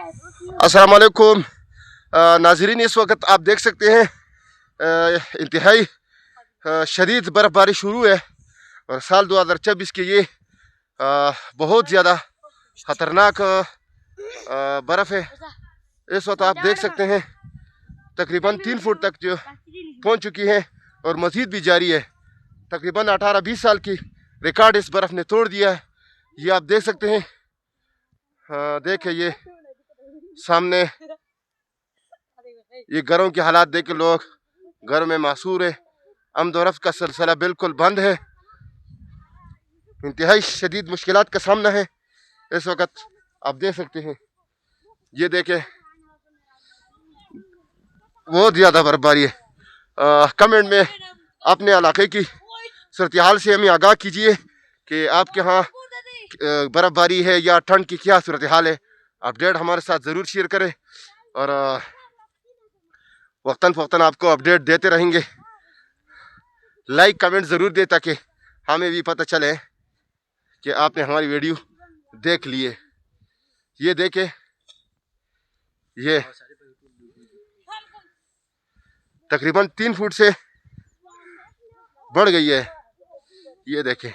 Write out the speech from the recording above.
अस्सलाम वालेकुम नाजरीन, इस वक्त आप देख सकते हैं इंतहाई शदीद बर्फ़बारी शुरू है और साल 2024 के ये बहुत ज़्यादा ख़तरनाक बर्फ़ है। इस वक्त आप देख सकते हैं तकरीबन 3 फुट तक जो पहुंच चुकी है और मज़ीद भी जारी है। तकरीबन 18-20 साल की रिकॉर्ड इस बर्फ़ ने तोड़ दिया है। ये आप देख सकते हैं। देखें ये सामने ये घरों के हालात देख के लोग घर में मासूर है। आमदोरफ्त का सिलसिला बिल्कुल बंद है। इंतहाई शदीद मुश्किलात का सामना है इस वक्त। आप देख सकते हैं, ये देखें बहुत ज़्यादा बर्फबारी है। कमेंट में अपने इलाके की सूरत हाल से हमें आगाह कीजिए कि आपके यहाँ बर्फबारी है या ठंड की क्या सूरत हाल है। अपडेट हमारे साथ ज़रूर शेयर करें और वक्तन फ़वक्तन आपको अपडेट देते रहेंगे। लाइक कमेंट ज़रूर दें ताकि हमें भी पता चले कि आपने हमारी वीडियो देख लिए। ये देखें, ये तकरीबन 3 फुट से बढ़ गई है। ये देखें।